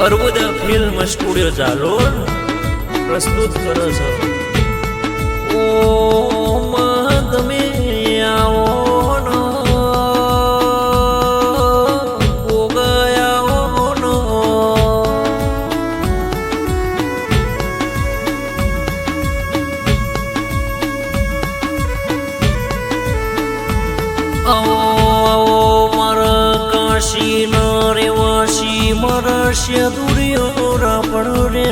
અર્બુદ film studio ચાલો પ્રસ્તુત કરે છે. ઓ તમે આવો નો ગયા નો આવો મારા કાશી ન રેવાશી મારા શેદુરિયો રાપણ રે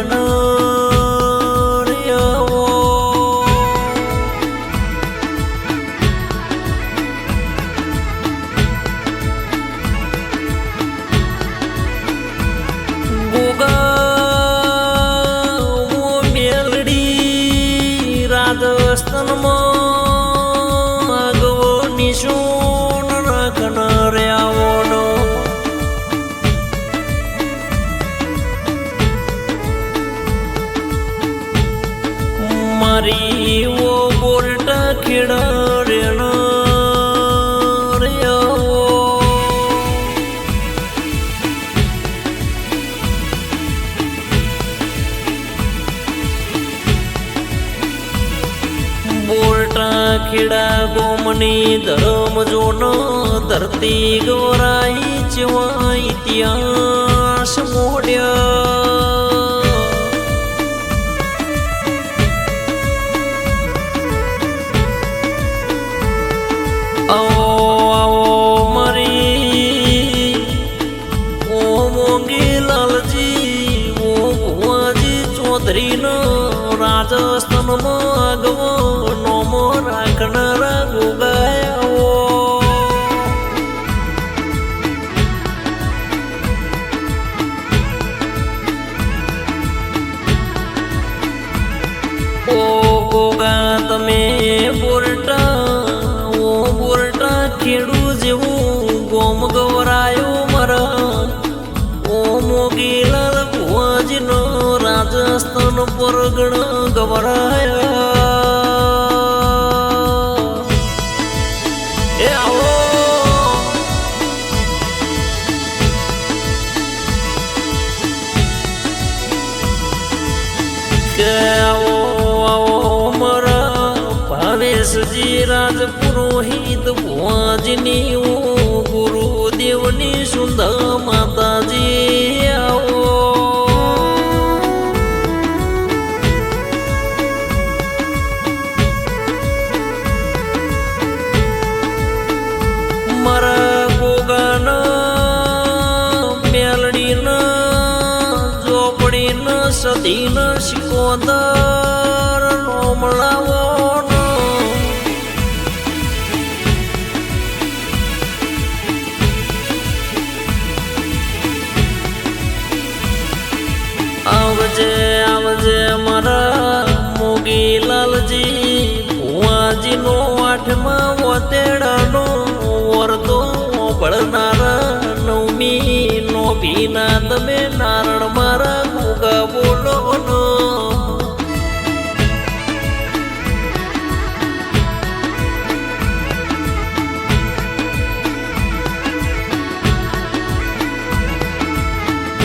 રાજસ્થાનમાં ગવો નિશોન રાખનાર આવોનો મારી ઓ બોલટા ખેડા રેણા રે આવો બોલટા ખેડા ગોમની ધર્મ જોન ધરતી ગોરાઈ જેવા ઇતિહાસ મોડ્યા આવો આવો મારી ઓ મોંગી લાલજી ઓ ભુવાજી ચૌધરીનો રાજસ્થાનમાં ગવો નોમો રાખનારા ગોગાયાઓ ઓ ગોગા તમે બોલટા ઓ બોલટા ખેડૂ જેવું ગોમ ગવરાયો મારા ઓ મોગીલાલ ભુવાજીનો રાજસ્થાન પરગણ ગવરાયા એ આવો કે આવો આવો મારા ભાવેશજી રાજ પુરોહિત ભુવાજીની ઓ ગુરુદેવની સુંદર માતાજી આવો મારા ગોગાના મેલડીના ઝોપડીના સતીના શિકોદર નોમળાવો આવજે આવજે મારા મોગીલાલજી ભુવાજીનો આઠમા વતેડાનો વરદો ભળનારા નવમી નો ભીના તમે નારણ મારા ગોગા બોલો નો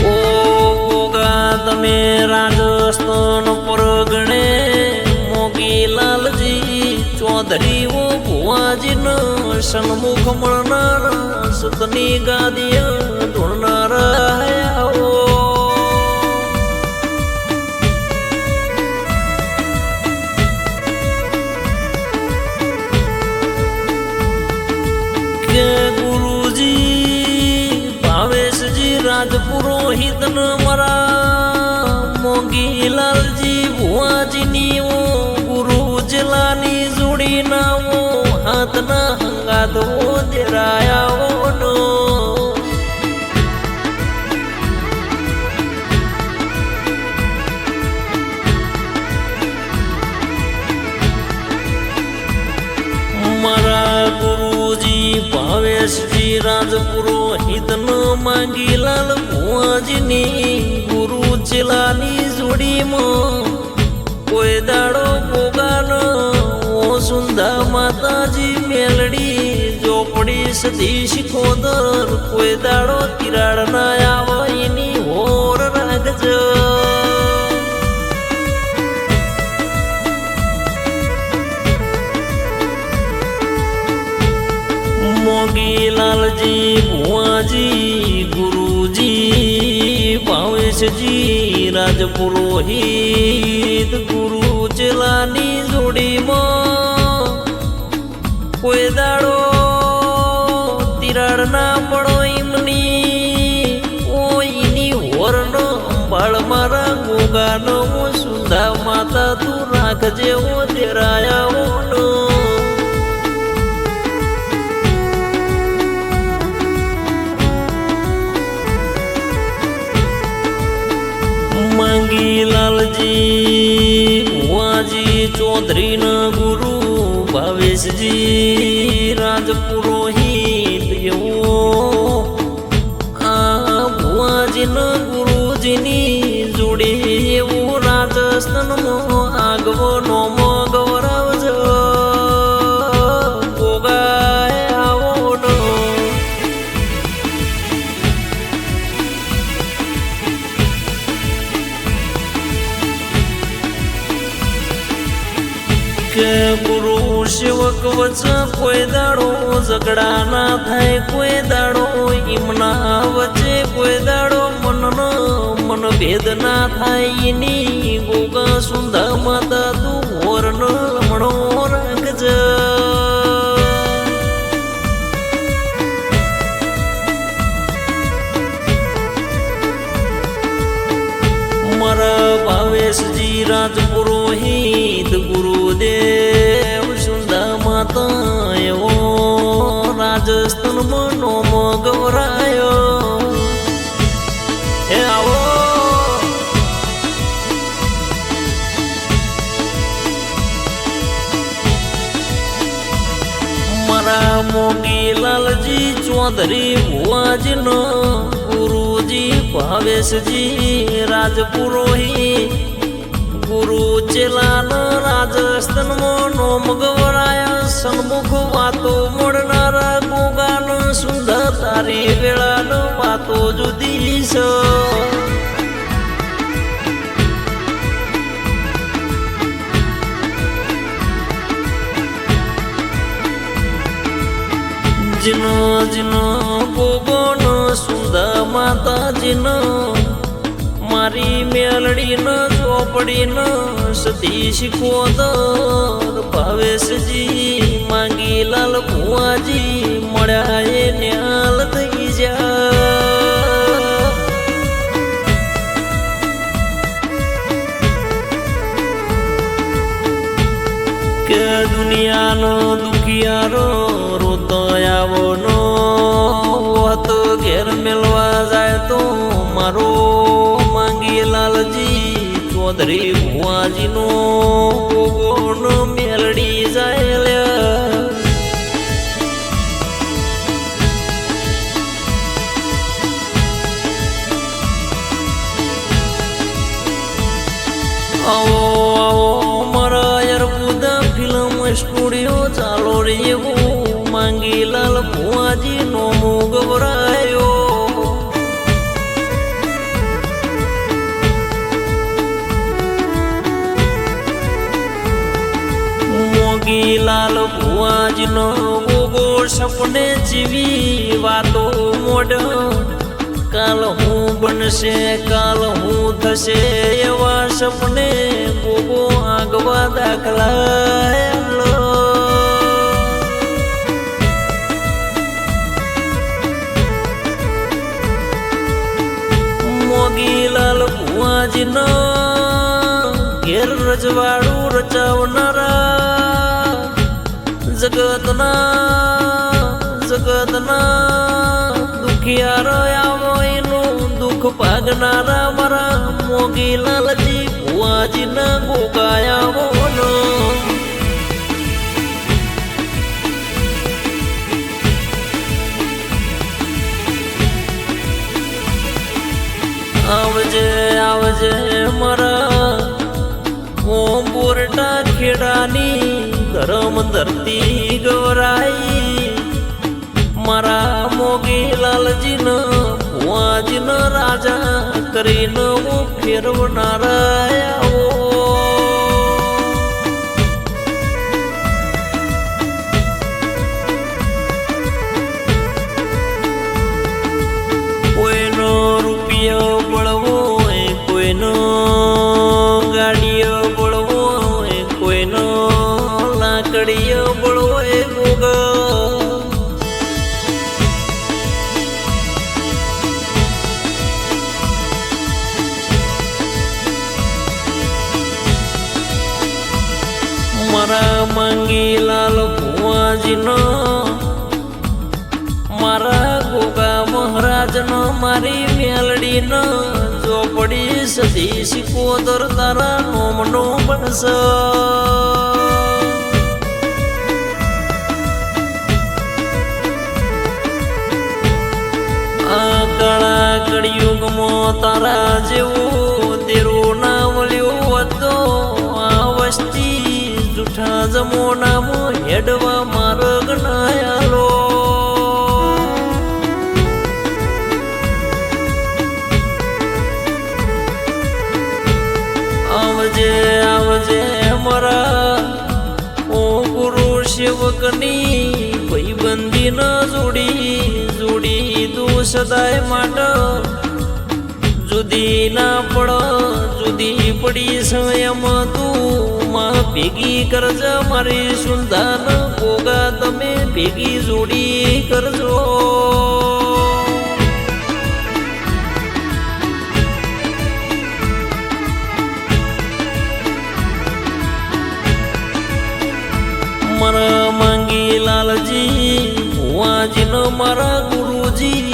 ઓ ગોગા તમે રાજસ્થાન પરગણે મોગીલાલજી ચૌધરી ઓ ભુવાજીનો સન્મુખ મળનાર સતની ગાદીય ધૂળનારા આવો કે ગુરુજી ભાવેશજી રાજ પુરોહિત મારા મોગીલાલજી ભુવાજીની ઓ ગુરુ જલાની જોડી નાવો હાથના હંગાતો દેરાયાઓ નો મારા ગુરુજી ભાવેશજી રાજ પુરોહિત માંગીલાલ ભુવાજીની ગુરુ ચેલાની જોડીમાં કોઈ દાડો ગોગાનો ઓ સુંદા માતાજી મેલડી ઝોપડી સતી શિખોદર કોઈ દાડો તિરાડ ના આવે એની હોર આવજો. મોગીલાલજી ભુવાજી ગુરુજી ભાવેશજી રાજપુરોહિત ગુરુ ચેલાની જોડીમાં કોઈ દાડો તિરાડ ના પડો એમની ઓઈની હોરણ અંબાળ મારા ગોગાનો સુંદા માતા તું રાખજે ઓ દેરાયાઓનો. માંગીલાલજી ભુવાજી ચૌધરી ન ગુરુ ભાવેશજી રાજપુરોહિત એવો આ ભુવાજી ન ગુરુજીની જોડી એવું રાજસ્થાનમાં આગવો નોમો ગૌરવજો ગોગાય આવો નો. કે ગુરુ સેવક વચ્ચે કોઈ દાડો ઝઘડા ના થાય, કોઈ દાડો ઈમના વચ્ચે કોઈ દાડો મન ભેદ ના થાય. એની ગોગા સુંદા માતા તું હોરણ લમણો રાખજે. મારા ભાવેશજી રાજપુરોહિત ગુરુદેવ સુંદા માતા એવો રાજસ્થાનમાં નોમો ગૌરાયો. એ આવો મારા મોગીલાલજી ચૌધરી ભુવાજીનો ગુરુજી ભાવેશજી રાજપુરોહિત ગુરુ ચેલાન રાજસ્થાનમાં નોમ ગવરાયા. સન્મુખ વાતો મળનારા ગોગાન સુંદર તારી વેળાન વાતો જુદી છે. જીનો જીનો ગોગોન સુંદર માતાજીનો મારી મેલડી ન ચોપડી ન સતી શીખોદર ભાવેશજી માંગીલાલ ભુવાજી મળ્યા એ ન્યાલ થઈ જા. કે દુનિયાનો દુખિયારો રોતો આવો નો હોત ઘેર મેળવા જાય તો મારો માંગીલાલજી ચૌધરી ભુવાજીનો ગોગોનો મેલડી જાય લ્યા. આવો આવો મારા અર્બુદા ફિલ્મ સ્ટુડિયો ચાલો રે એવું માંગીલાલ ભુવાજી નોમો ગવરાયો. મોગીલાલ ભુવાજીનો ગોગો સપને જીવી વાતો મોઢ કાલ હું બનશે કાલ હું થશે એવા સપને ગોગો આગવા દાખલા. મોગીલાલ ભુવાજીનો ઘેર રજવાડું રચાવનારા જગતના દુખિયારો આવો એનું દુઃખ ભાગનારા મારા મોગીલાલજી ભુવાજીના ગોગાયાવો. આવજે આવજે મારા ઓમ બોરટા ખેડાની ધરમ ધરતી ગવરાઈ. મારા મોગીલાલજીનો ભુવાજીનો રાજા કરીને હું ફેરવનારા આવો. કોઈનો રૂપિયો બળવો હોય, કોઈનો ગાડીઓ બળવો હોય, કોઈનો લાકડીઓ બળવો હોય ગોગા. મારા માંગી લાલ ભુવાજીનો, મારા ગોગા મહારાજનો, મારી મેલડીનો ચોપડી સદી સિકોદર તારા નોમનો બનશે. આ કાળા કળિયુગમાં તારા જેવો તેરો ના વળ્યો હતો. આ વસ્તી જૂઠા જમોનામાં હેડવા માર્ગ ના આલો. આવજે આવજે મારા ઓ ગુરુ સેવકની ભાઈબંધી ન જોડી જોડી તું સદાય માટે જુદી ના પડ. જુદી પડી સમયમ તું માં ભેગી કરજ મારી સુંદાન ગોગા તમે ભેગી જોડી કરજો. મારા માંગી લાલજી ભુવાજીનો, મારા ગુરુજી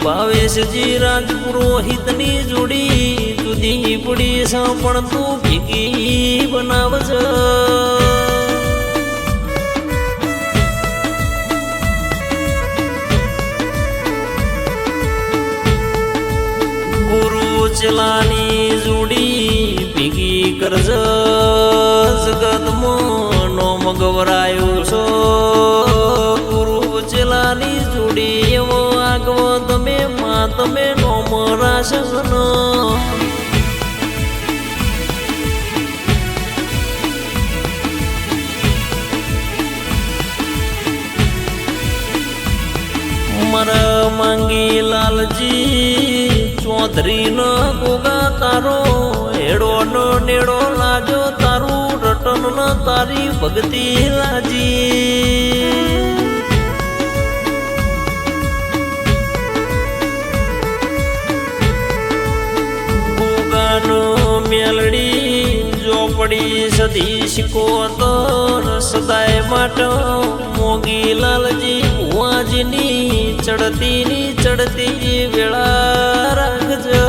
ભાવેશજી રાજપુરોહિતની જોડી જુદી પડી છે પણ તું ભેગી બનાવજ. ગુરુ ચલાની જોડી ભેગી કરજ. જગતમાં નોમ ગવરાયો છો ગુરુ ચલાની જોડી એવો આગવો તમે માં તમે નોમ રાશન. મારા માંગી લાલજી ચૌધરીનો ગોગા તારો હેડો નો નેડો લાજો. તારું રટન ન તારી ભક્તિ લાજી. ગોગાનો મેલડી ચોપડી સદી સિકોદર સદાય માટે મોગી લાલજી ભુવાજીની ચડતી વેળા રાખજો.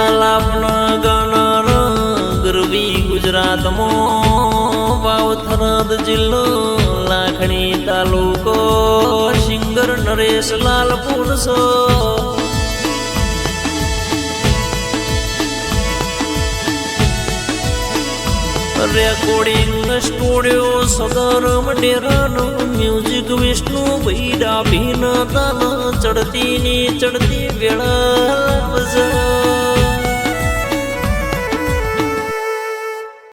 આલાપના ગાના ગરવી ગુજરાતમાં વાવથરાદ જિલ્લો લાખણી તાલુકો સિંગર નરેશ લાલ પુરસો. રેકોર્ડિંગ સ્ટુડિયો સદર મંડેરાનો મ્યુઝિક વિષ્ણુ ભાઈ ડાભીના તાલ ચડતી વેળા લાવજ.